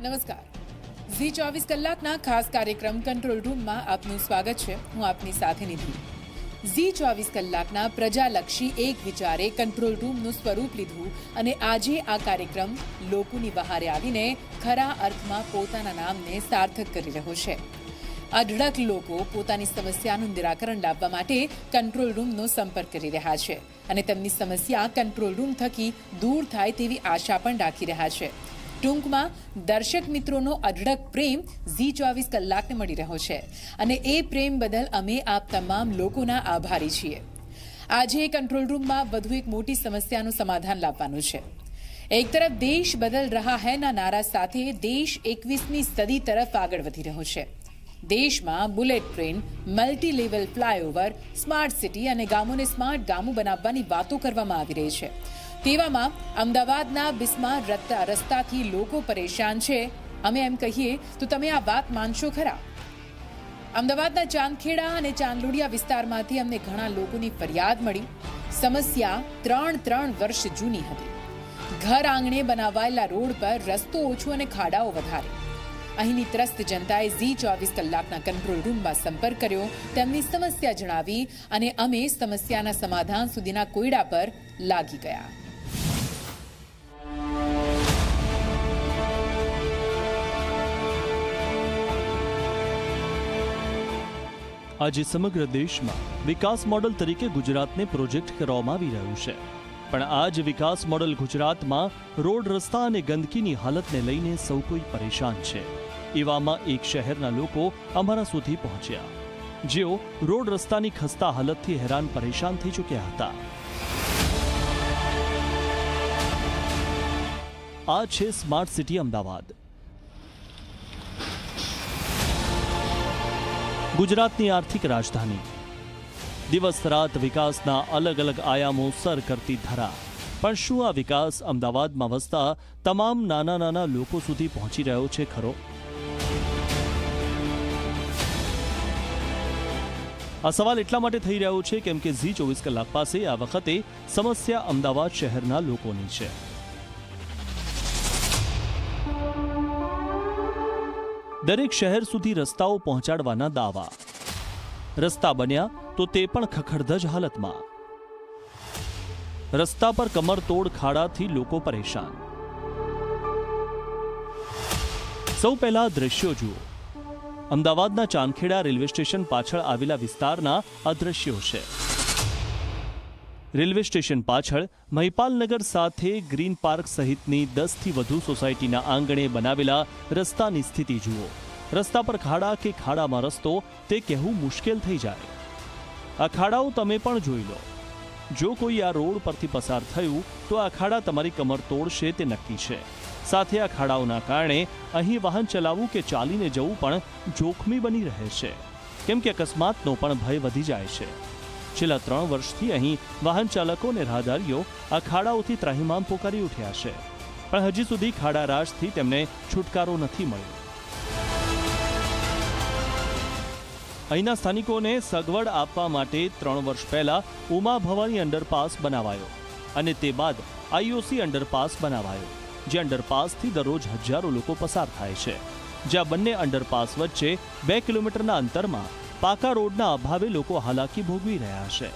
નમસ્કાર. ઝી 24 કલાકના ખાસ કાર્યક્રમ કંટ્રોલ રૂમમાં આપનું સ્વાગત છે. હું આપની સાથે નિધિ. ઝી 24 કલાકના પ્રજાલક્ષી એક વિચારે કંટ્રોલ રૂમનું સ્વરૂપ લીધું અને આજે આ કાર્યક્રમ લોકોની વહારે આવીને ખરા અર્થમાં પોતાના નામને સાર્થક કરી રહ્યો છે. અઢળક લોકો પોતાની સમસ્યાનું નિરાકરણ લાવવા માટે કંટ્રોલ રૂમનો સંપર્ક કરી રહ્યા છે અને તેમની સમસ્યા કંટ્રોલ રૂમ થકી દૂર થાય તેવી આશા પણ રાખી રહ્યા છે. ટૂંકમાં દર્શક મિત્રોનો અઢળક પ્રેમ ઝી 24 કલાકને મળી રહ્યો છે અને એ પ્રેમ બદલ અમે આપ તમામ લોકોના આભારી છીએ. આજે કંટ્રોલ રૂમમાં વધુ એક મોટી સમસ્યાનું સમાધાન લાવવાનું છે. એક તરફ દેશ બદલ રહા હૈના નારા સાથે દેશ 21મી સદી તરફ આગળ વધી રહ્યો છે. દેશમાં bullet train, multi level flyover, smart city અને ગામોને સ્માર્ટ ગામો બનાવવાની વાતો કરવામાં આવી રહી છે. તેવામાં અમદાવાદના બિસ્માર રસ્તાથી લોકો પરેશાન છે. અમે એમ કહીએ તો તમે આ વાત માનશો ખરા? અમદાવાદના ચાંદખેડા અને ચાંદલોડિયા વિસ્તારમાંથી અમને ઘણા લોકોની ફરિયાદ મળી. સમસ્યા 3 વર્ષ જૂની હતી. ઘર આંગણે બનાવાયેલા રોડ પર રસ્તો ઓછો અને ખાડાઓ વધારે. અહીંની ત્રસ્ત જનતાએ ઝી 24 કલાકના કંટ્રોલ રૂમમાં સંપર્ક કર્યો, તેમની સમસ્યા જણાવી અને અમે સમસ્યાના સમાધાન સુધીના કોયડા પર લાગી ગયા. આજે સમગ્ર દેશમાં વિકાસ મોડલ તરીકે ગુજરાતને પ્રોજેક્ટ કરવામાં આવી રહ્યું છે. પણ આ જ વિકાસ મોડલ ગુજરાતમાં રોડ, રસ્તા અને ગંદકીની હાલતને લઈને સૌ કોઈ પરેશાન છે. એવામાં એક શહેરના લોકો અમારા સુધી પહોંચ્યા, જેઓ રોડ રસ્તાની ખસ્તા હાલતથી હેરાન પરેશાન થઈ ચૂક્યા હતા. આ છે સ્માર્ટ સિટી અમદાવાદ. ગુજરાતની આર્થિક રાજધાની. દિવસ રાત વિકાસના અલગ અલગ આયામો સર કરતી ધરા. પણ શું આ વિકાસ અમદાવાદમાં વસતા તમામ નાના નાના લોકો સુધી પહોંચી રહ્યો છે ખરો? આ સવાલ એટલા માટે થઈ રહ્યો છે કેમ કે ઝી 24 કલાક પાસે આ વખતે સમસ્યા અમદાવાદ શહેરના લોકોની છે. દરેક શહેર સુધી રસ્તાઓ પહોંચાડવાના દાવા. રસ્તા બન્યા તો તે પણ ખખડધજ હાલતમાં. રસ્તા પર કમરતોડ ખાડાથી લોકો પરેશાન. સૌ પહેલા દ્રશ્યો જુઓ. અમદાવાદના ચાંદખેડા રેલવે સ્ટેશન પાછળ આવેલા વિસ્તારના આ દ્રશ્યો છે. રેલવે સ્ટેશન પાછળ મહિપાલનગર સાથે ગ્રીન પાર્ક સહિતની 10થી વધુ સોસાયટીના આંગણે બનાવેલા રસ્તાની સ્થિતિ જુઓ. રસ્તા પર ખાડા કે ખાડામાં રસ્તો તે કહેવું મુશ્કેલ થઈ જાય. આ ખાડાઓ તમે પણ જોઈ લો. જો કોઈ આ રોડ પરથી પસાર થયું તો આ ખાડા તમારી કમર તોડશે તે નક્કી છે. સાથે આ ખાડાઓના કારણે અહીં વાહન ચલાવવું કે ચાલીને જવું પણ જોખમી બની રહે છે, કેમ કે અકસ્માતનો પણ ભય વધી જાય છે. છેલ્લા 3 વર્ષથી અહીં વાહન ચાલકો અને રાહદારીઓ આ ખાડાઓથી ત્રાહિમામ પોકારી ઉઠ્યા છે, પણ હજી સુધી ખાડારાજથી તેમને છુટકારો નથી મળ્યો. અહીંના સ્થાનિકોને સગવડ આપવા માટે 3 વર્ષ પહેલા ઉમા ભવાની અંડરપાસ બનાવાયો અને તે બાદ આઈઓસી અંડરપાસ બનાવાયો, જે અંડરપાસથી દરરોજ હજારો લોકો પસાર થાય છે. જ્યાં બંને અંડરપાસ વચ્ચે 2 કિલોમીટરના અંતરમાં પાકા રોડના અભાવે લોકો હાલાકી ભોગવી રહ્યા છે.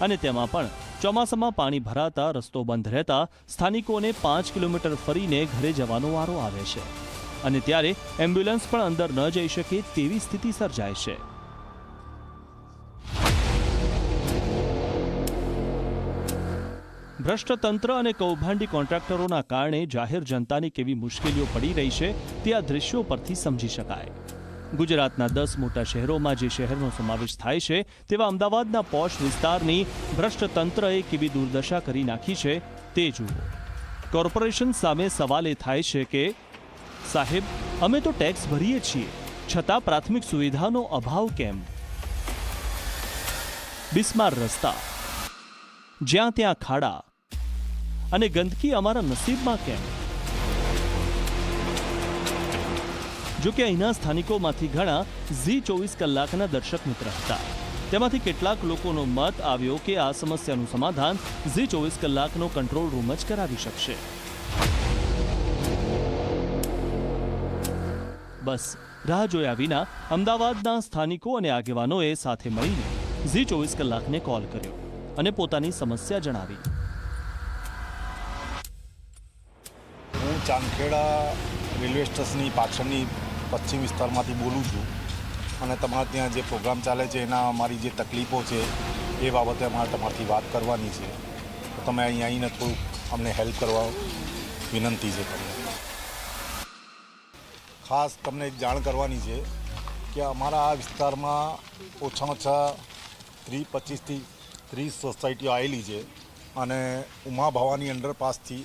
અને તેમાં પણ ચોમાસામાં પાણી ભરાતા રસ્તો બંધ રહેતા સ્થાનિકોને 5 કિલોમીટર ફરીને ઘરે જવાનો વારો આવે છે અને ત્યારે એમ્બ્યુલન્સ પણ અંદર ન જઈ શકે તેવી સ્થિતિ સર્જાય છે. ભ્રષ્ટ તંત્ર અને કૌભાંડી કોન્ટ્રાક્ટરોના કારણે જાહેર જનતાની કેવી મુશ્કેલીઓ પડી રહી છે તે આ દ્રશ્યો પરથી સમજી શકાય. ગુજરાતના 10 મોટા શહેરોમાં જે શહેરનો સમાવેશ થાય છે તેવા અમદાવાદના પોશ વિસ્તારની ભ્રષ્ટ તંત્રએ કેવી દુર્દશા કરી નાખી છે તે જુઓ. કોર્પોરેશન સામે સવાલ એ થાય છે કે સાહેબ, અમે તો ટેક્સ ભરીએ છીએ, છતાં પ્રાથમિક સુવિધાનો અભાવ કેમ? બિસ્માર રસ્તા, જ્યાં ત્યાં ખાડા અને ગંદકી અમારા નસીબમાં કેમ? જો કે અહીંના સ્થાનિકોમાંથી ઘણા ઝી 24 કલાકના દર્શક મિત્ર હતા. તેમાંથી કેટલાક લોકોનો મત આવ્યો કે આ સમસ્યાનું સમાધાન ઝી 24 કલાકનો કંટ્રોલ રૂમ જ કરાવી શકશે. બસ રાહ જોયા વિના અમદાવાદના સ્થાનિકો અને આગેવાનોએ સાથે મળીને ઝી 24 કલાકને કોલ કર્યો અને પોતાની સમસ્યા જણાવી. હું ચાંદખેડા રેલવે સ્ટેશનની પાછળની પશ્ચિમ વિસ્તારમાંથી બોલું છું અને તમારા ત્યાં જે પ્રોગ્રામ ચાલે છે એના અમારી જે તકલીફો છે એ બાબતે અમારે તમારાથી વાત કરવાની છે. તો તમે અહીં આવીને થોડુંક અમને હેલ્પ કરવા વિનંતી છે. તમને ખાસ તમને એક જાણ કરવાની છે કે અમારા આ વિસ્તારમાં ઓછામાં ઓછા 25થી 30 સોસાયટીઓ આવેલી છે અને ઉમા ભવાની અંડરપાસથી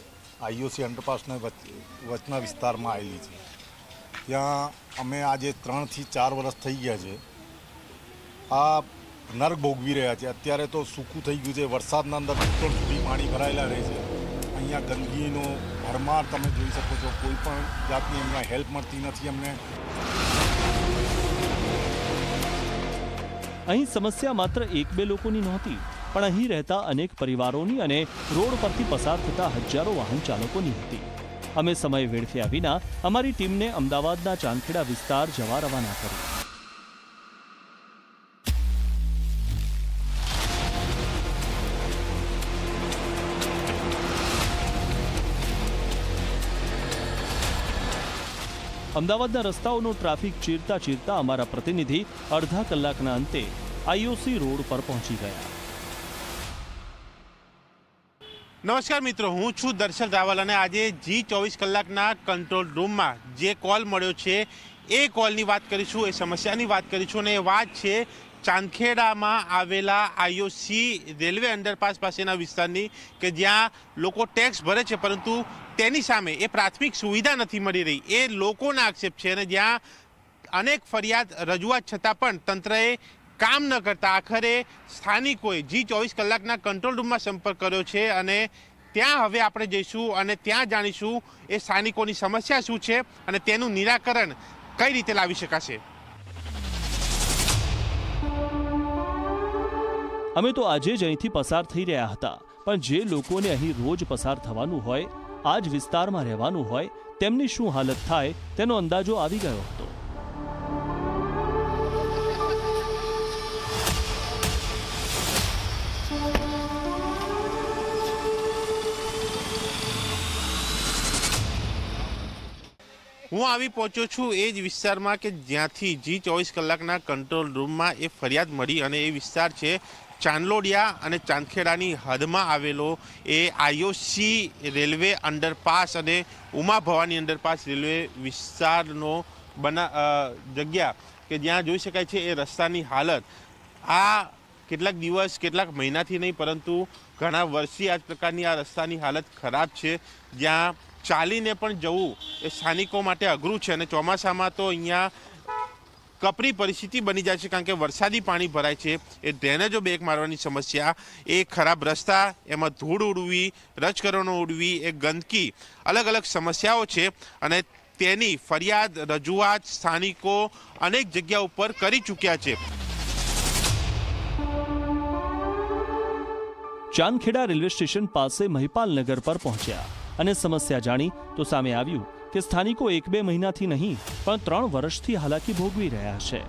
IOC અંડરપાસના વચના વિસ્તારમાં આવેલી છે. ત્યાં અમે આજે 3 થી 4 વર્ષ થઈ ગયા છે. આ નર્ક ભોગવી રહ્યા છે. અત્યારે તો સૂકું થઈ ગયું છે. વરસાદના અંદર ઘૂંટણ સુધી પાણી ભરાયેલા રહે છે. અહીંયા ગંદકીનો ભરમાર તમે જોઈ શકો છો. કોઈ પણ જાતની અહીંયા હેલ્પ મળતી નથી અમને. અહીં સમસ્યા માત્ર 1-2 લોકોની નહોતી, પણ અહીં રહેતા અનેક પરિવારોની અને રોડ પરથી પસાર થતા હજારો વાહન ચાલકોની હતી. અમે સમય વેડફ્યા વિના અમારી ટીમને અમદાવાદના ચાંદખેડા વિસ્તાર જવા રવાના કરી. અમદાવાદના રસ્તાઓનો ટ્રાફિક ચીરતા ચીરતા અમારા પ્રતિનિધિ અડધા કલાકના અંતે IOC રોડ પર પહોંચી ગયા. નમસ્કાર મિત્રો, હું છું દર્શન રાવલ અને આજે જી 24 કલાકના કંટ્રોલ રૂમમાં જે કોલ મળ્યો છે એ કોલની વાત કરીશું, એ સમસ્યાની વાત કરીશું અને એ વાત છે ચાંદખેડામાં આવેલા IOC રેલવે અંડરપાસ પાસેના વિસ્તારની કે જ્યાં લોકો ટેક્સ ભરે છે પરંતુ તેની સામે એ પ્રાથમિક સુવિધા નથી મળી રહી. એ લોકોના આક્ષેપ છે અને જ્યાં અનેક ફરિયાદ રજૂઆત છતાં પણ તંત્રએ કામ ન કરતા આખરે સ્થાનિકોએ જી 24 કલાકના કંટ્રોલ રૂમમાં સંપર્ક કર્યો છે અને ત્યાં હવે આપણે જઈશું અને ત્યાં જાણીશું એ સ્થાનિકોની સમસ્યા શું છે અને તેનું નિરાકરણ કઈ રીતે લાવી શકાશે. અમે તો આજે જ અહીંથી પસાર થઈ રહ્યા હતા, પણ જે લોકોને અહીં રોજ પસાર થવાનું હોય, આ જ વિસ્તારમાં રહેવાનું હોય, તેમની શું હાલત થાય તેનો અંદાજો આવી ગયો હતો. હું આવી પહોંચ્યો છું એ જ વિસ્તારમાં કે જ્યાંથી જી 24 કલાકના કંટ્રોલ રૂમમાં એ ફરિયાદ મળી અને એ વિસ્તાર છે ચાંદલોડિયા અને ચાંદખેડાની હદમાં આવેલો એ IOC રેલવે અંડરપાસ અને ઉમા ભવાની અંડરપાસ રેલવે વિસ્તારનો જગ્યા કે જ્યાં જોઈ શકાય છે એ રસ્તાની હાલત આ કેટલાક દિવસ કેટલાક મહિનાથી નહીં પરંતુ ઘણા વર્ષથી આ પ્રકારની આ રસ્તાની હાલત ખરાબ છે, જ્યાં ચાલીને પણ જવું એ સ્થાનિકો માટે અઘરું છે અને ચોમાસામાં તો અહીંયા કપરી પરિસ્થિતિ બની જાય છે કારણ કે વરસાદી પાણી ભરાય છે. એ ડ્રેનેજો બેક મારવાની સમસ્યા, એ ખરાબ રસ્તા, એમાં ધૂળ ઉડવી, રજકરણો ઉડવી, એ ગંદકી, અલગ અલગ સમસ્યાઓ છે અને તેની ફરિયાદ રજૂઆત સ્થાનિકો અનેક જગ્યા ઉપર કરી ચૂક્યા છે. ચાંદખેડા રેલવે સ્ટેશન પાસે મહિપાલનગર પર પહોંચ્યા અને સમસ્યા જાણી તો સામે આવ્યું કે સ્થાનિકો 1-2 મહિનાથી નહીં પણ 3 વર્ષથી હાલાકી ભોગવી રહ્યા છે.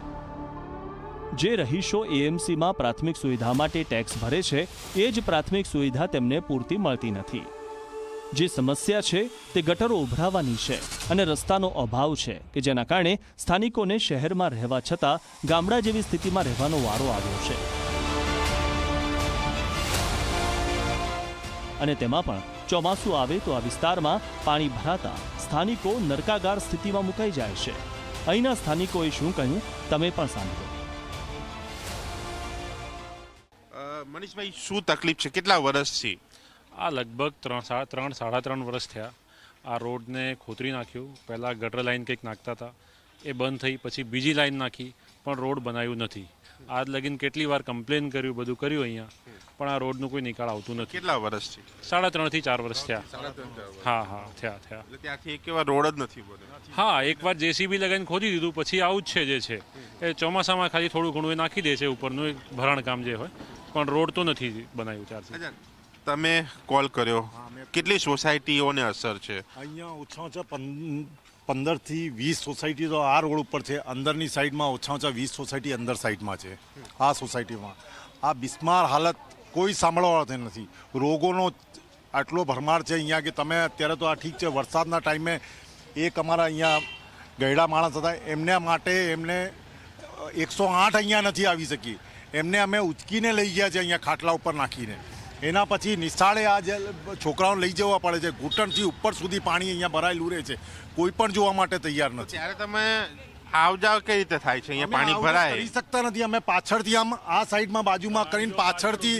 જે રહીશો AMCમાં પ્રાથમિક સુવિધા માટે ટેક્સ ભરે છે એ જ પ્રાથમિક સુવિધા તેમને પૂરતી મળતી નથી. જે સમસ્યા છે તે ગટરો ઉભરાવાની છે અને રસ્તાનો અભાવ છે કે જેના કારણે સ્થાનિકોને શહેરમાં રહેવા છતાં ગામડા જેવી સ્થિતિમાં રહેવાનો વારો આવ્યો છે. અને તેમાં પણ ચોમાસું આવે તો આ વિસ્તારમાં પાણી ભરાતા સ્થાનિકો નરકાગાર સ્થિતિમાં મુકાઈ જાય છે. અહીંના સ્થાનિકોએ શું કહ્યું તમે પણ સાંભળો. મનીષભાઈ, શું તકલીફ છે? કેટલા વર્ષથી? આ લગભગ 3-3.5 વર્ષ થયા. આ રોડને ખોતરી નાખ્યું. પહેલાં ગટર લાઈન કંઈક નાખતા હતા, એ બંધ થઈ, પછી બીજી લાઈન નાખી પણ રોડ બનાવ્યું નથી. આજ લગીન કેટલી વાર કમ્પ્લેન કર્યું, બધું કર્યું અહીંયા, પણ આ રોડનું કોઈ નિકાલ આવતું નથી. કેટલા વર્ષથી? 3.5 થી 4 વર્ષ થયા. હા થયા. ત્યાંથી એક વાર રોડ જ નથી બન્યો. હા, એકવાર JCB લગાવીને ખોદી દીધું, પછી આવું જ છે જે છે એ ચોમાસામાં ખાલી થોડું ઘણું એ નાખી દે છે ઉપરનું ભરાણ કામ જે હોય, પણ રોડ તો નથી બનાવ્યું ત્યારથી. તમે કોલ કર્યો, કેટલી સોસાયટીઓને અસર છે? અહીંયા ઓછા 15થી 20 સોસાયટી તો આ રોડ ઉપર છે. અંદરની સાઈડમાં ઓછા 20 સોસાયટી અંદર સાઈડમાં છે. આ સોસાયટીમાં આ બિસ્માર હાલત કોઈ સાંભળવાવાળો નથી. રોગોનો આટલો ભરમાર છે અહીંયા કે તમે અત્યારે તો આ ઠીક છે, વરસાદના ટાઈમે એક અમારા અહીંયા ગયડા માણસ હતા, એમને માટે એમને 108 અહીંયા નથી આવી શકી. એમને અમે ઉચકીને લઈ ગયા છે અહીંયા ખાટલા ઉપર નાખીને. એના પછી નિશાળે આ જે છોકરાઓને લઈ જવા પડે છે. ઘૂંટણથી ઉપર સુધી પાણી અહીંયા ભરાયેલું રહે છે. કોઈ પણ જોવા માટે તૈયાર નથી. ત્યારે તમે આવ જાવ કઈ રીતે થાય છે? અહીંયા પાણી ભરાય કરી શકતા નથી. અમે પાછળથી આમ આ સાઈડમાં બાજુમાં કરીને પાછળથી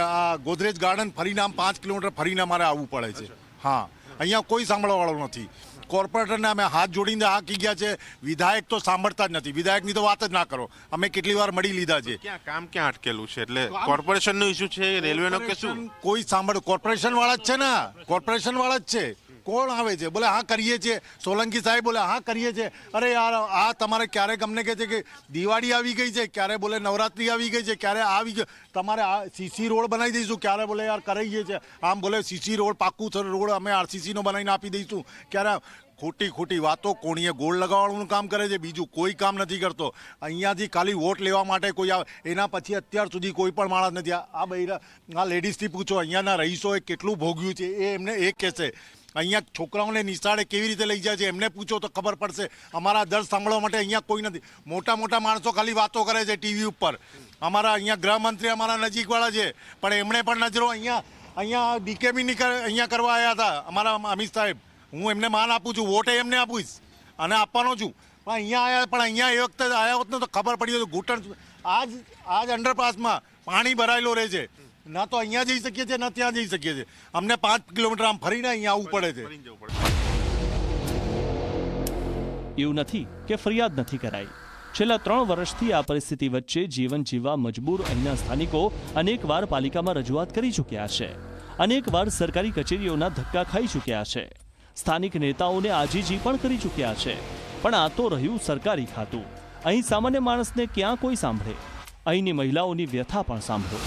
આ ગોદરેજ ગાર્ડન ફરીને આમ 5 કિલોમીટર ફરીને અમારે આવવું પડે છે. હા, અહીંયા કોઈ સાંભળવાવાળું નથી. કોર્પોરેટરને અમે હાથ જોડીને આ કહી ગયા છે. વિધાયક તો સાંભળતા જ નથી. વિધાયકની તો વાત જ ના કરો. અમે કેટલી વાર મળી લીધા છે. ક્યાં અટકેલું છે? એટલે કોર્પોરેશનનો ઇશ્યુ છે, રેલવેનો કે શું? કોઈ સાંભળ કોર્પોરેશન વાળા જ છે ને, કોર્પોરેશન વાળા જ છે. કોણ આવે છે? બોલે હા કરીએ છીએ. સોલંકી સાહેબ બોલે હા કરીએ છીએ. અરે યાર, આ તમારે ક્યારેક અમને કહે છે કે દિવાળી આવી ગઈ છે, ક્યારે બોલે નવરાત્રી આવી ગઈ છે, ક્યારે આવી ગયો તમારે આ સીસી રોડ બનાવી દઈશું, ક્યારે બોલે યાર કરાવીએ છીએ. આમ બોલે સીસી રોડ પાક્કું રોડ અમે આરસીસીનો બનાવીને આપી દઈશું. ક્યારે ખોટી વાતો કોણીએ ગોળ લગાવવાનું કામ કરે છે. બીજું કોઈ કામ નથી કરતો. અહીંયાથી ખાલી વોટ લેવા માટે કોઈ આવે. એના પછી અત્યાર સુધી કોઈ પણ માણસ નથી. આ બૈરા આ લેડીઝથી પૂછો, અહીંયાના રહીશોએ કેટલું ભોગ્યું છે એ એમને એ કહેશે. અહીંયા છોકરાઓને નિશાળે કેવી રીતે લઈ જાય છે એમને પૂછો તો ખબર પડશે. અમારા દર્દ સાંભળવા માટે અહીંયા કોઈ નથી. મોટા માણસો ખાલી વાતો કરે છે ટીવી ઉપર. અમારા અહીંયા ગૃહમંત્રી અમારા નજીકવાળા છે, પણ એમણે પણ નજરો અહીંયા ડીકેબી અહીંયા કરવા આવ્યા હતા અમારા અમિત સાહેબ. હું એમને માન આપું છું, વોટ એમને આપીશ અને આપવાનો છું. પણ અહીંયા આવ્યા, પણ અહીંયા એ વખતે આવ્યા હોત ને તો ખબર પડી હતું. ઘૂંટણ આજ અંડરપાસમાં પાણી ભરાયેલો રહે છે. ના તો અહીંયા જઈ શકીએ છીએ, ના ત્યાં જઈ શકીએ છીએ. અમને 5 કિલોમીટર આમ ફરીને અહીંયા આવવું પડે છે. એવું નથી કે ફરિયાદ નથી કરાઈ. છેલ્લા 3 વર્ષથી આ પરિસ્થિતિ વચ્ચે જીવન જીવવા મજબૂર અહીંના સ્થાનિકો અનેકવાર પાલિકામાં રજૂઆત કરી ચૂક્યા છે. અનેકવાર સરકારી કચેરીઓના ધક્કા ખાઈ ચૂક્યા છે. સ્થાનિક નેતાઓને આજીજી પણ કરી ચૂક્યા છે. પણ આ તો રહ્યું સરકારી ખાતું. અહીં સામાન્ય માણસને ક્યાં કોઈ સાંભળે? અહીંની મહિલાઓની વ્યથા પણ સાંભળો.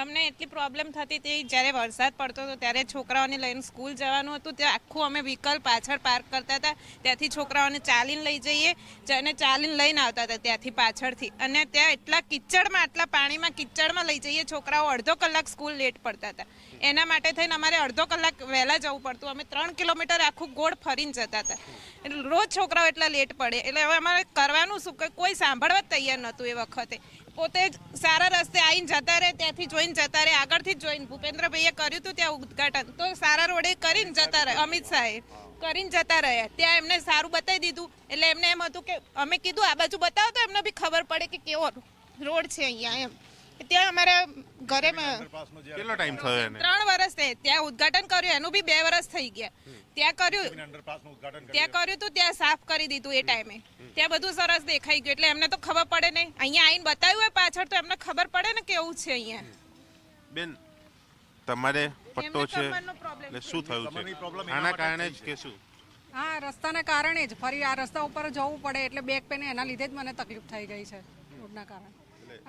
અમને એટલી પ્રોબ્લેમ થતી હતી જ્યારે વરસાદ પડતો હતો ત્યારે છોકરાઓને લઈને સ્કૂલ જવાનું હતું. ત્યાં આખું અમે વ્હીકલ પાછળ પાર્ક કરતા હતા. ત્યાંથી છોકરાઓને ચાલીને લઈ જઈએ અને ચાલીને લઈને આવતા હતા ત્યાંથી પાછળથી. અને ત્યાં એટલા કિચડમાં, આટલા પાણીમાં કિચડમાં લઈ જઈએ. છોકરાઓ અડધો કલાક સ્કૂલ લેટ પડતા હતા. એના માટે થઈને અમારે અડધો કલાક વહેલા જવું પડતું. અમે 3 કિલોમીટર આખું ગોળ ફરીને જતા હતા. એટલે રોજ છોકરાઓ એટલા લેટ પડે. એટલે હવે અમારે કરવાનું શું? કોઈ સાંભળવા જ તૈયાર નહોતું એ વખતે. પોતે જ સારા રસ્તે આવીને જતા રહે, ત્યાંથી જોઈને જતા રહે, આગળથી જ જોઈને. ભૂપેન્દ્રભાઈએ કર્યું હતું ત્યાં ઉદઘાટન, તો સારા રોડે કરીને જતા રહે. અમિત શાહે કરીને જતા રહ્યા. ત્યાં એમને સારું બતાવી દીધું. એટલે એમને એમ હતું કે અમે કીધું આ બાજુ બતાવો તો એમને બી ખબર પડે કે કેવો રોડ છે અહીંયા એમ. ત્યાં અમારા ઘરે કેટલો ટાઈમ થયો એને? 3 વર્ષ થયા. ત્યાં ઉદઘાટન કર્યું, એનું બી 2 વર્ષ થઈ ગયા. ત્યાં કર્યું તું, ત્યાં સાફ કરી દીધું એ ટાઈમે. ત્યાં બધું સરસ દેખાઈ ગયું. એટલે એમને તો ખબર પડે નહીં. અહીંયા આવીને બતાવ્યું હોય પાછળ તો એમને ખબર પડે ને કેવું છે અહીંયા. બેન, તમારે પટ્ટો છે એટલે શું થયું છે? આના કારણે જ કે શું? હા, રસ્તાના કારણે જ. ફરી આ રસ્તા ઉપર જવું પડે એટલે બેક પેન એના લીધે જ મને તકલીફ થઈ ગઈ છે રોડના કારણે.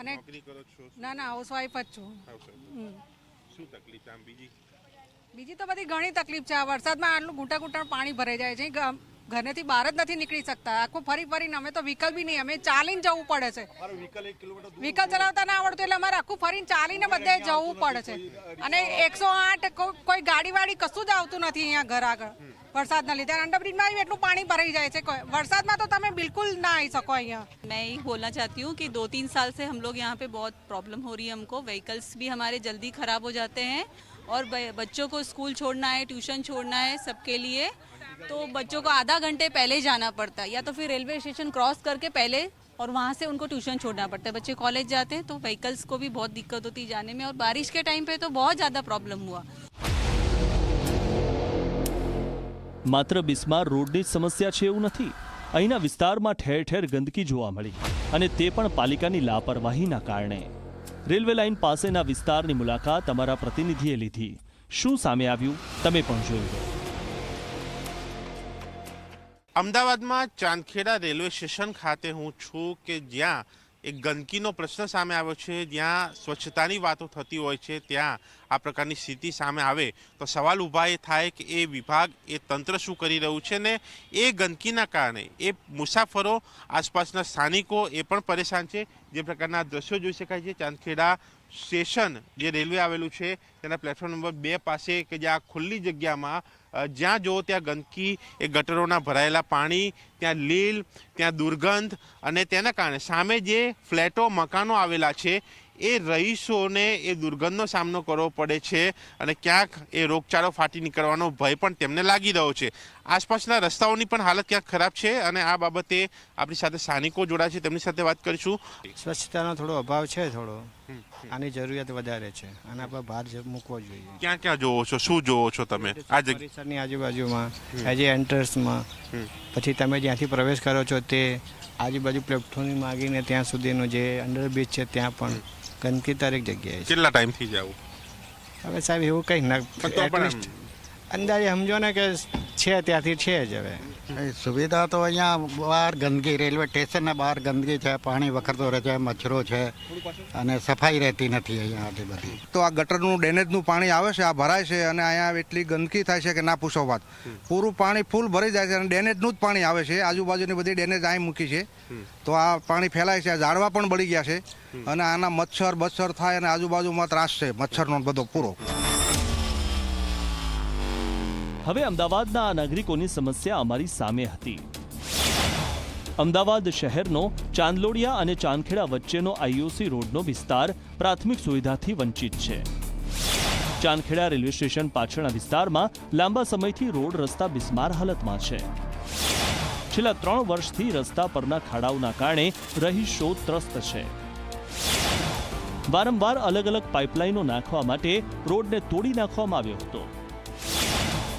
અને ના હાઉસવાઈફ જ છું. શું તકલીફ આમ બીજી તો બધી ઘણી તકલીફ છે. આ વરસાદમાં આટલું ઘૂંટા પાણી ભરાઈ જાય છે. ઘરેથી બહાર જ નથી નીકળી શકતા. આખું ફરીને અમે તો વ્હીકલ બી નહીં, અમે ચાલીને જવું પડે છે. વ્હીકલ ચલાવતા ના આવડતું એટલે અમારે આખું ફરીને ચાલીને બધે જવું પડે છે. અને 108 કોઈ ગાડી કશું જ આવતું નથી અહીંયા ઘર આગળ વરસાદના લીધે. અંડરબ્રિજમાં એટલું પાણી ભરાઈ જાય છે. વરસાદમાં તો તમે બિલકુલ ના આવી શકો અહીંયા. मैं ये बोलना चाहती हूँ कि 2-3 साल से हम लोग यहाँ पे बहुत प्रॉब्लम हो रही है हमको. व्हीकल्स भी हमारे जल्दी ख़राब हो जाते हैं और बच्चों को स्कूल छोड़ना है, ट्यूशन छोड़ना है, सबके लिए तो बच्चों को आधा घंटे पहले जाना पड़ता है या तो फिर रेलवे स्टेशन क्रॉस करके पहले और वहाँ से उनको ट्यूशन छोड़ना पड़ता है. बच्चे कॉलेज जाते हैं तो व्हीकल्स को भी बहुत दिक्कत होती है जाने में और बारिश के टाइम पे तो बहुत ज़्यादा प्रॉब्लम हुआ. માત્ર બિસ્માર રોડની જ સમસ્યા છે એવું નથી. અહીંના વિસ્તારમાં ઠેર ઠેર ગંદકી જોવા મળી અને તે પણ પાલિકાની લાપરવાહીના કારણે. રેલવે લાઇન પાસેના વિસ્તારની મુલાકાત અમારા પ્રતિનિધિએ લીધી. શું સામે આવ્યું તમે પણ જોયું. અમદાવાદમાં ચાંદખેડા રેલવે સ્ટેશન ખાતે હું છું કે જ્યાં એક ગંદકીનો પ્રશ્ન સામે આવ્યો છે, જ્યાં સ્વચ્છતાની વાતો થતી હોય છે ત્યાં આ પ્રકારની સ્થિતિ સામે આવે તો સવાલ ઊભા એ થાય કે એ વિભાગ, એ તંત્ર શું કરી રહ્યું છે ને એ ગંદકીના કારણે એ મુસાફરો, આસપાસના સ્થાનિકો એ પણ પરેશાન છે. જે પ્રકારના દ્રશ્યો જોઈ શકાય છે, ચાંદખેડા સ્ટેશન જે રેલવે આવેલું છે તેના પ્લેટફોર્મ નંબર 2 પાસે કે જ્યાં ખુલ્લી જગ્યામાં જ્યાં જુઓ ત્યાં ગંદકી, એ ગટરોના ભરાયેલા પાણી, ત્યાં લીલ, ત્યાં દુર્ગંધ અને તેના કારણે સામે જે ફ્લેટો, મકાનો આવેલા છે એ રહીશોને એ દુર્ગંધનો સામનો કરવો પડે છે અને ક્યાંક એ રોગચાળો ફાટી નીકળવાનો ભય પણ તેમને લાગી રહ્યો છે. આસપાસના રસ્તાઓની પણ હાલત ક્યાંક ખરાબ છે અને આ બાબતે આપણી સાથે સ્થાનિકો જોડાય છે, તેમની સાથે વાત કરીશું. સ્વચ્છતાનો થોડો અભાવ છે, થોડો આની જરૂરિયાત વધારે છે, આના પર ભાર મૂકવો જોઈએ. ક્યાં ક્યાં જોવો છો, શું જોવો છો તમે આ પરિસરની આજુબાજુમાં, એજ એન્ટ્રન્સમાં, પછી તમે જ્યાંથી પ્રવેશ કરો છો તે આજુબાજુ પ્લેટફોર્મની માગીને ત્યાં સુધીનો જે અંડરબ્રિજ છે ત્યાં પણ ગંદકી દરેક જગ્યાએ. કેટલા ટાઈમથી જાવ? હવે સાહેબ એવું કંઈ ના, અંદાજે સમજો ને કે છે ત્યાંથી છે જ. હવે સુવિધા તો અહીંયા બહાર ગંદકી, રેલવે સ્ટેશનના બહાર ગંદકી છે, પાણી વખરતો રહે છે, મચ્છરો છે અને સફાઈ રહેતી નથી અહીંયા આટલી બધી. તો આ ગટરનું ડેનેજનું પાણી આવે છે, આ ભરાય છે અને અહીંયા એટલી ગંદકી થાય છે કે ના પૂછો વાત. પૂરું પાણી ફૂલ ભરી જાય છે અને ડેનેજનું જ પાણી આવે છે. આજુબાજુની બધી ડેનેજ અહીં મૂકી છે તો આ પાણી ફેલાય છે. ઝાડવા પણ બળી ગયા છે અને આના મચ્છર થાય અને આજુબાજુમાં ત્રાસ છે મચ્છરનો બધો પૂરો. હવે અમદાવાદના આ નાગરિકોની સમસ્યા અમારી સામે હતી. અમદાવાદ શહેરનો ચાંદલોડિયા અને ચાંદખેડા વચ્ચેનો આઈઓસી રોડનો વિસ્તાર પ્રાથમિક સુવિધાથી વંચિત છે. ચાંદખેડા રેલવે સ્ટેશન પાછળના વિસ્તારમાં લાંબા સમયથી રોડ રસ્તા બિસ્માર હાલતમાં છે. છેલ્લા 3 વર્ષથી રસ્તા પરના ખાડાઓના કારણે રહીશો ત્રસ્ત છે. વારંવાર અલગ અલગ પાઇપલાઇનો નાખવા માટે રોડને તોડી નાખવામાં આવ્યો હતો.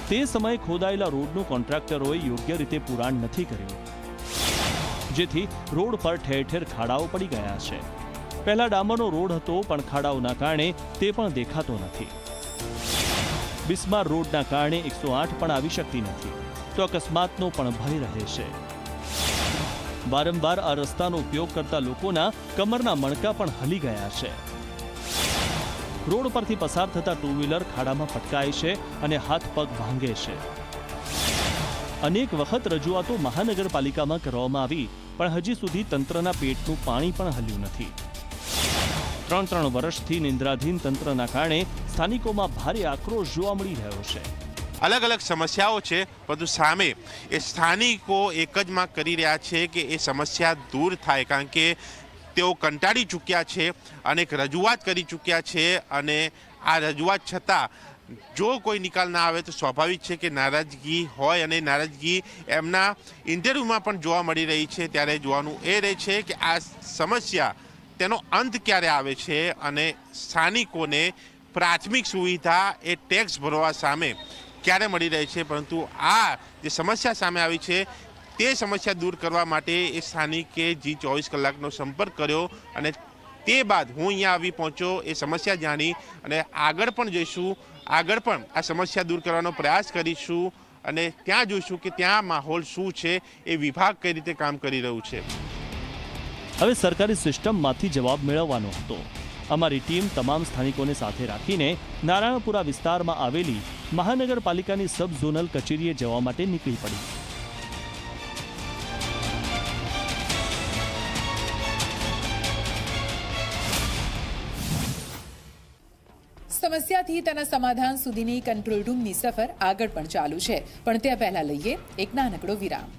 તે સમયે ખોદાયેલા રોડનું કોન્ટ્રાક્ટરોએ યોગ્ય રીતે પુરાણ નથી કર્યું, જેથી રોડ પર ઠેર ઠેર ખાડાઓ પડી ગયા છે. પહેલા ડામરનો રોડ હતો, પણ ખાડાઓના કારણે તે પણ દેખાતો નથી. બિસ્માર રોડના કારણે 108 પણ આવી શકતી નથી, તો અકસ્માતનો પણ ભય રહે છે. વારંવાર આ રસ્તાનો ઉપયોગ કરતા લોકોના કમરના મણકા પણ હલી ગયા છે. રોડ પરથી પસાર થતા ટુ વ્હીલર ખાડામાં પટકાય છે અને હાથ પગ ભાંગે છે. અનેક વખત રજૂઆતો મહાનગરપાલિકામાં કરવામાં આવી, પણ હજી સુધી તંત્રના પેટનું પાણી પણ હલ્યું નથી. 3 વર્ષથી નિંદ્રાધીન તંત્રના કારણે સ્થાનિકોમાં ભારે આક્રોશ જોવા મળી રહ્યો છે. અલગ અલગ સમસ્યાઓ છે, પરંતુ સામે એ સ્થાનિકો એક જ માંગ કરી રહ્યા છે કે એ સમસ્યા દૂર થાય, કારણ કે તેઓ કંટાળી ચૂક્યા છે, અનેક રજૂઆત કરી ચૂક્યા છે અને આ રજૂઆત છતાં જો કોઈ નિકાલ ના આવે તો સ્વાભાવિક છે કે નારાજગી હોય અને નારાજગી એમના ઇન્ટરવ્યૂમાં પણ જોવા મળી રહી છે. ત્યારે જોવાનું એ રહે છે કે આ સમસ્યા, તેનો અંત ક્યારે આવે છે અને સ્થાનિકોને પ્રાથમિક સુવિધા એ ટેક્સ ભરવા સામે ક્યારે મળી રહે છે. પરંતુ આ જે સમસ્યા સામે આવી છે તે સમસ્યા દૂર કરવા માટે એ સ્થાનિકે G24 કલાકનો સંપર્ક કર્યો અને તે બાદ હું અહીંયા આવી પહોંચ્યો, એ સમસ્યા જાણી અને આગળ પણ જઈશું, આગળ પણ આ સમસ્યા દૂર કરવાનો પ્રયાસ કરીશું અને ત્યાં જોઈશું કે ત્યાં માહોલ શું છે, એ વિભાગ કઈ રીતે કામ કરી રહ્યું છે. હવે સરકારી સિસ્ટમમાંથી જવાબ મેળવવાનો હતો. અમારી ટીમ તમામ સ્થાનિકોને સાથે રાખીને નારાયણપુરા વિસ્તારમાં આવેલી મહાનગરપાલિકાની સબ ઝોનલ કચેરીએ જવા માટે નીકળી પડી. સમસ્યાથી તેના સમાધાન સુધીની કંટ્રોલ રૂમની સફર આગળ પણ ચાલુ છે, પણ તે પહેલા લઈએ એક નાનકડો વિરામ.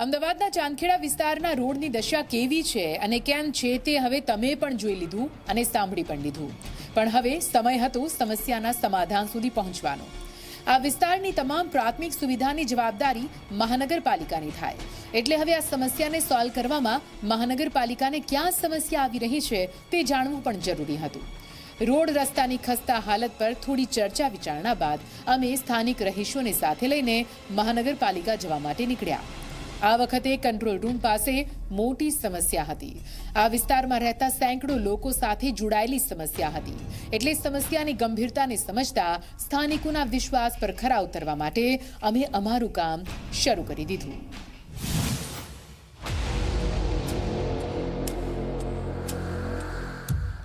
અમદાવાદના ચાંદખેડા વિસ્તારના રોડની દશા કેવી છે અને કેમ છે તે હવે તમે પણ જોઈ લીધું અને સાંભળી પણ લીધું, પણ હવે સમય હતો સમસ્યાના સમાધાન સુધી પહોંચવાનો. આ વિસ્તારની તમામ પ્રાથમિક સુવિધાની જવાબદારી મહાનગરપાલિકાની થાય, એટલે હવે આ સમસ્યાને સોલ્વ કરવામાં મહાનગરપાલિકાને ક્યાં સમસ્યા આવી રહી છે તે જાણવું પણ જરૂરી હતું. રોડ રસ્તાની ખસ્તા હાલત પર થોડી ચર્ચા વિચારણા બાદ અમે સ્થાનિક રહીશોને સાથે લઈને મહાનગરપાલિકા જવા માટે નીકળ્યા. આ વખતે કંટ્રોલ રૂમ પાસે મોટી સમસ્યા હતી. આ વિસ્તારમાં રહેતા સેંકડો લોકો સાથે જોડાયેલી સમસ્યા હતી, એટલે સમસ્યાની ગંભીરતાને સમજતા સ્થાનિકોના વિશ્વાસ પર ખરા ઉતરવા માટે અમે અમારું કામ શરૂ કરી દીધું.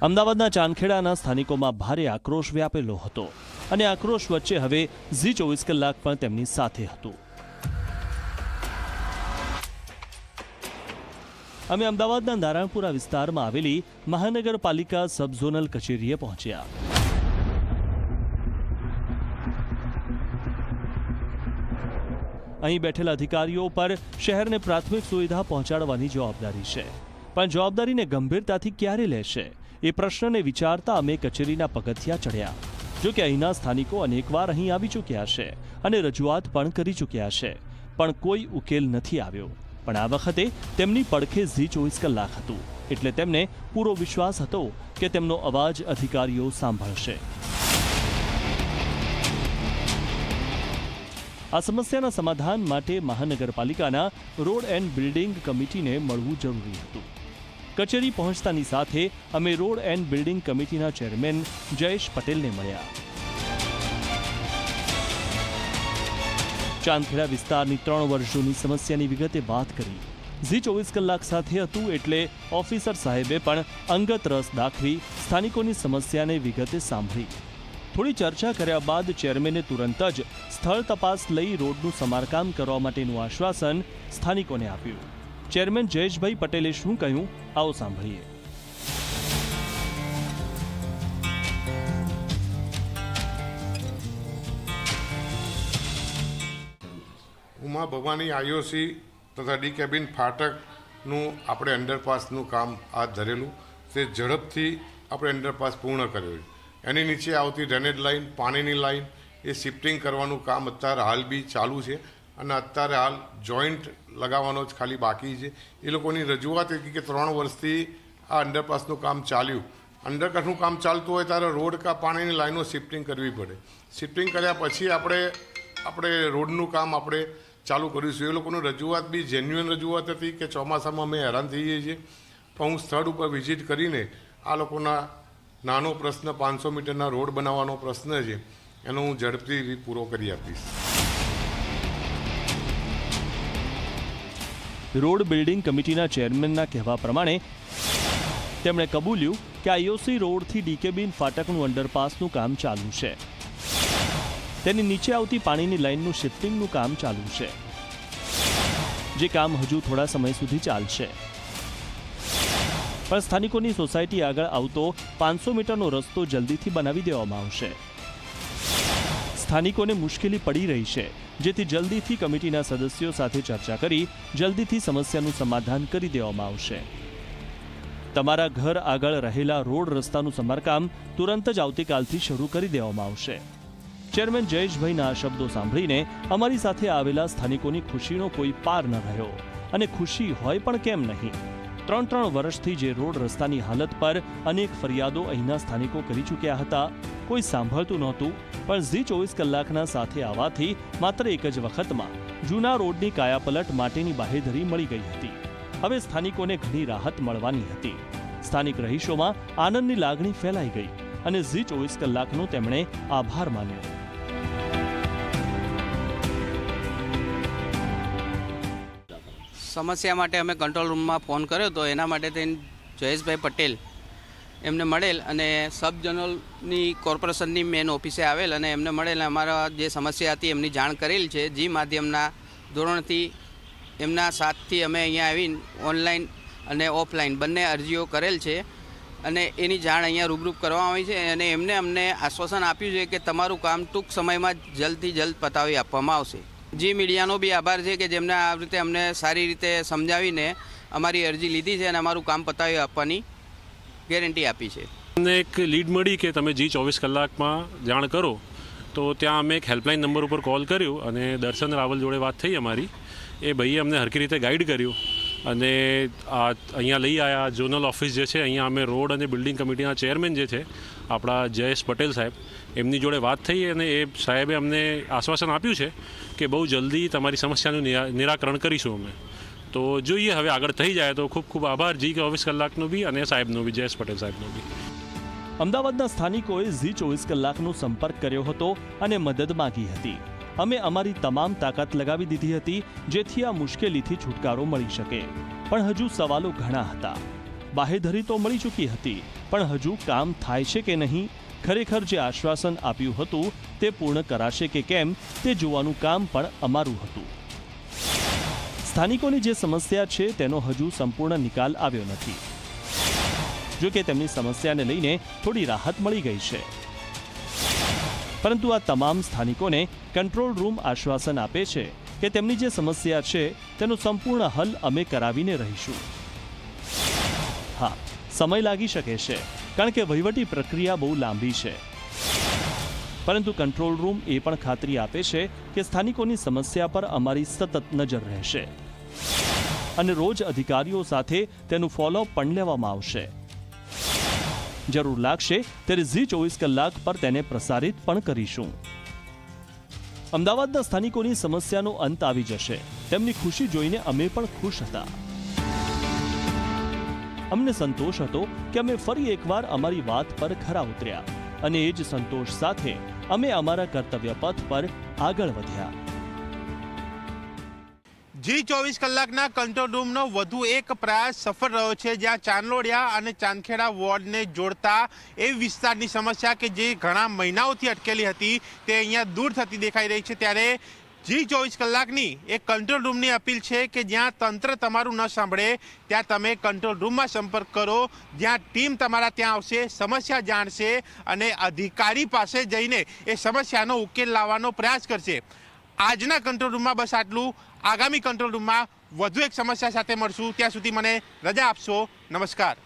અમદાવાદના ચાંદખેડાના સ્થાનિકોમાં ભારે આક્રોશ વ્યાપેલો હતો અને આક્રોશ વચ્ચે હવે ઝી 24 કલાક પણ તેમની સાથે હતું. અમે અમદાવાદના નારાયણપુરા વિસ્તારમાં આવેલી મહાનગરપાલિકા સબઝોનલ કચેરીએ પહોંચ્યા. અહીં બેઠેલા અધિકારીઓ પર શહેરને પ્રાથમિક સુવિધા પહોંચાડવાની જવાબદારી છે, પણ જવાબદારીને ગંભીરતાથી ક્યારે લેશે એ પ્રશ્નને વિચારતા અમે કચેરીના પગથિયા ચડ્યા. જો કે અહીંના સ્થાનિકો અનેકવાર અહીં આવી ચૂક્યા છે અને રજૂઆત પણ કરી ચૂક્યા છે, પણ કોઈ ઉકેલ નથી આવ્યો. પણ આ વખતે તેમની પડખે ઝી 24 કલાક હતું, એટલે તેમને પૂરો વિશ્વાસ હતો કે તેમનો અવાજ અધિકારીઓ સાંભળશે. આ સમસ્યાના સમાધાન માટે મહાનગરપાલિકાના રોડ એન્ડ બિલ્ડિંગ કમિટીને મળવું જરૂરી હતું. કચેરી પહોંચતાની સાથે અમે રોડ એન્ડ બિલ્ડિંગ કમિટીના ચેરમેન જયેશ પટેલને મળ્યા. ચાંદખેડા વિસ્તારની 3 વર્ષ જૂની સમસ્યાની વિગતે વાત કરી. ઝી 24 કલાક સાથે હતું, એટલે ઓફિસર સાહેબે પણ અંગત રસ દાખવી સ્થાનિકોની સમસ્યાને વિગતે સાંભળી. થોડી ચર્ચા કર્યા બાદ ચેરમેને તુરંત જ સ્થળ તપાસ લઈ રોડનું સમારકામ કરવા માટેનું આશ્વાસન સ્થાનિકોને આપ્યું. ચેરમેન જયેશભાઈ પટેલે શું કહ્યું, આવો સાંભળીએ. ઉમા ભવાની આઈઓસી તથા ડી કેબિન ફાટકનું આપણે અંડરપાસનું કામ હાથ ધરેલું, તે ઝડપથી આપણે અંડરપાસ પૂર્ણ કરેલું. એની નીચે આવતી ડ્રેનેજ લાઇન, પાણીની લાઇન એ શિફ્ટિંગ કરવાનું કામ અત્યારે હાલ બી ચાલુ છે અને અત્યારે હાલ જોઈન્ટ લગાવવાનો જ ખાલી બાકી છે. એ લોકોની રજૂઆત હતી કે 3 વર્ષથી આ અંડરપાસનું કામ ચાલ્યું. અંડરપાસનું કામ ચાલતું હોય ત્યારે રોડ કા પાણીની લાઈનો શિફ્ટિંગ કરવી પડે. શિફ્ટિંગ કર્યા પછી આપણે રોડનું કામ આપણે ચાલુ કરીશું. એ લોકોની રજૂઆત બી જેન્યુઅન રજૂઆત હતી કે ચોમાસામાં અમે હેરાન થઈએ છીએ, પણ હું સ્થળ ઉપર વિઝિટ કરીને આ લોકોના નાનો પ્રશ્ન 500 મીટરના રોડ બનાવવાનો પ્રશ્ન છે એનો હું ઝડપથી પૂરો કરી આપીશ. રોડ બિલ્ડિંગ કમિટીના ચેરમેનના કહેવા પ્રમાણે તેમણે કબૂલ્યું કે આઈઓસી રોડથી ડીકેબીન ફાટકનું અંડરપાસનું કામ ચાલુ છે. તેની નીચે આવતી પાણીની લાઇનનું શિફ્ટિંગનું કામ ચાલુ છે, જે કામ હજુ થોડા સમય સુધી ચાલશે. પણ સ્થાનિકોની સોસાયટી આગળ આવતો 500 મીટરનો રસ્તો જલ્દીથી બનાવી દેવામાં આવશે. સ્થાનિકોને મુશ્કેલી પડી રહી છે, જેથી જલ્દીથી કમિટીના સદસ્યો સાથે ચર્ચા કરી જલ્દીથી સમસ્યાનું સમાધાન કરી દેવામાં આવશે. તમારા ઘર આગળ રહેલા રોડ રસ્તાનું સમારકામ તુરંત જ આવતીકાલથી શરૂ કરી દેવામાં આવશે. ચેરમેન જયેશભાઈના આ શબ્દો સાંભળીને અમારી સાથે આવેલા સ્થાનિકોની ખુશીનો કોઈ પાર ન રહ્યો. અને ખુશી હોય પણ કેમ નહીં, 3 વર્ષથી જે રોડ રસ્તાની હાલત પર અનેક ફરિયાદો અહીંના સ્થાનિકો કરી ચૂક્યા હતા, કોઈ સાંભળતું નહોતું. પણ ઝી 24 કલાકના સાથે આવવાથી માત્ર એક જ વખતમાં જૂના રોડની કાયાપલટ માટેની બાહેધરી મળી ગઈ હતી. હવે સ્થાનિકોને ઘણી રાહત મળવાની હતી. સ્થાનિક રહીશોમાં આનંદની લાગણી ફેલાઈ ગઈ અને ઝી 24 કલાકનો તેમણે આભાર માન્યો. સમસ્યા માટે અમે કંટ્રોલ રૂમમાં ફોન કર્યો તો એના માટે થઈને જયેશભાઈ પટેલ એમને મળેલ અને સબ ઝોનલની કોર્પોરેશનની મેન ઓફિસે આવેલ અને એમને મળેલ અમારા જે સમસ્યા હતી એમની જાણ કરેલ છે. જી માધ્યમના ધોરણથી એમના સાથથી અમે અહીંયા આવીને ઓનલાઈન અને ઓફલાઈન બંને અરજીઓ કરેલ છે અને એની જાણ અહીંયા રૂબરૂપ કરવામાં આવી છે અને એમને અમને આશ્વાસન આપ્યું છે કે તમારું કામ ટૂંક સમયમાં જલ્દથી જલ્દ પતાવી આપવામાં આવશે. જી મીડિયાનો બી આભાર છે કે જેમને આ રીતે અમને સારી રીતે સમજાવીને અમારી અરજી લીધી છે અને અમારું કામ પતાવી આપવાની ગેરંટી આપી છે. અમને એક લીડ મળી કે તમે જી 24 કલાકમાં જાણ કરો, તો ત્યાં અમે એક હેલ્પલાઇન નંબર ઉપર કોલ કર્યો અને દર્શન રાવલ જોડે વાત થઈ અમારી. એ ભાઈએ અમને હરખી રીતે ગાઈડ કર્યું અને અહીંયા લઈ આવ્યા. ઝોનલ ઓફિસ જે છે અહીંયા અમે રોડ અને બિલ્ડિંગ કમિટીના ચેરમેન જે છે આપણા જયેશ પટેલ સાહેબ, એમની જોડે વાત થઈ અને એ સાહેબે અમને આશ્વાસન આપ્યું છે કે બહુ જલ્દી તમારી સમસ્યાનું નિરાકરણ કરીશું અમે. તો જોઈએ હવે આગળ થઈ જાય તો. ખૂબ ખૂબ આભાર જી 24 કલાકનો બી અને સાહેબનો બી, જયેશ પટેલ સાહેબનો બી. અમદાવાદના સ્થાનિકોએ ઝી 24 કલાકનો સંપર્ક કર્યો હતો અને મદદ માંગી હતી. અમે અમારી તમામ તાકાત લગાવી દીધી હતી જેથી આ મુશ્કેલીથી છુટકારો મળી શકે. પણ હજુ સવાલો ઘણા હતા. બાહેધરી તો મળી ચૂકી હતી, પણ હજુ કામ થાય છે કે નહીં, ખરેખર જે આશ્વાસન આપ્યું હતું તે પૂર્ણ કરાશે કે કેમ તે જોવાનું કામ પણ અમારું હતું. સ્થાનિકોની જે સમસ્યા છે તેનો હજુ સંપૂર્ણ નિકાલ આવ્યો નથી. જો કે તેમની સમસ્યાને લઈને થોડી રાહત મળી ગઈ છે. પરંતુ આ તમામ સ્થાનિકોને કંટ્રોલ રૂમ આશ્વાસન આપે છે કે તેમની જે સમસ્યા છે તેનો સંપૂર્ણ હલ અમે કરાવીને રહીશું. હા, સમય લાગી શકે છે કારણ કે વહીવટી પ્રક્રિયા બહુ લાંબી છે, પરંતુ કંટ્રોલ રૂમ એ પણ ખાતરી આપે છે કે સ્થાનિકોની સમસ્યા પર અમારી સતત નજર રહેશે અને રોજ અધિકારીઓ સાથે તેનું ફોલોઅપ પણ લેવામાં આવશે. જરૂર લાગશે ત્યારે ઝી 24 કલાક પર તેને પ્રસારિત પણ કરીશું. અમદાવાદના સ્થાનિકોની સમસ્યાનો અંત આવી જશે, તેમની ખુશી જોઈને અમે પણ ખુશ હતા. અમને સંતોષ હતો કે અમે ફરી એકવાર અમારી વાત પર ખરા ઉતર્યા અને એ જ સંતોષ સાથે અમે અમારા કર્તવ્ય પથ પર આગળ વધ્યા. જી 24 કલાકના કંટ્રોલ રૂમનો વધુ એક પ્રયાસ સફળ રહ્યો છે, જ્યાં ચાંદલોડિયા અને ચાંદખેડા વોર્ડને જોડતા એ વિસ્તારની સમસ્યા કે જે ઘણા મહિનાઓથી અટકેલી હતી તે અહીંયા દૂર થતી દેખાઈ રહી છે. ત્યારે જી 24 કલાકની એક કંટ્રોલ રૂમની અપીલ છે કે જ્યાં તંત્ર તમારું ન સાંભળે ત્યાં તમે કંટ્રોલ રૂમમાં સંપર્ક કરો, જ્યાં ટીમ તમારા ત્યાં આવશે, સમસ્યા જાણશે અને અધિકારી પાસે જઈને એ સમસ્યાનો ઉકેલ લાવવાનો પ્રયાસ કરશે. આજના કંટ્રોલ રૂમમાં બસ આટલું. આગામી કંટ્રોલ રૂમમાં વધુ એક સમસ્યા સાથે મળશું. ત્યાં સુધી મને રજા આપશો. નમસ્કાર.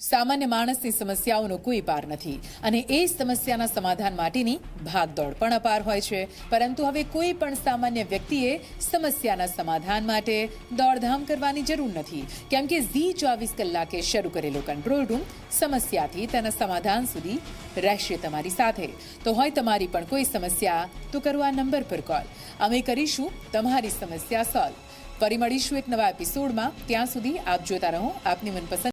સામાન્ય માણસની સમસ્યાઓનો કોઈ પાર નથી અને એ સમસ્યાના સમાધાન માટેની ભાગદોડ પણ અપાર હોય છે. પરંતુ હવે કોઈ પણ સામાન્ય વ્યક્તિએ સમસ્યાના સમાધાન માટે દોડધામ કરવાની જરૂર નથી, કેમ કે ઝી 24 કલાકે શરૂ કરેલો કંટ્રોલ રૂમ સમસ્યાથી તેના સમાધાન સુધી રહેશે તમારી સાથે. તો હોય તમારી પણ કોઈ સમસ્યા તો કરો આ નંબર પર કોલ. અમે કરીશું તમારી સમસ્યા સોલ્વ. ફરી મળીશું એક નવા એપિસોડમાં. ત્યાં સુધી આપ જોતા રહો આપની મનપસંદ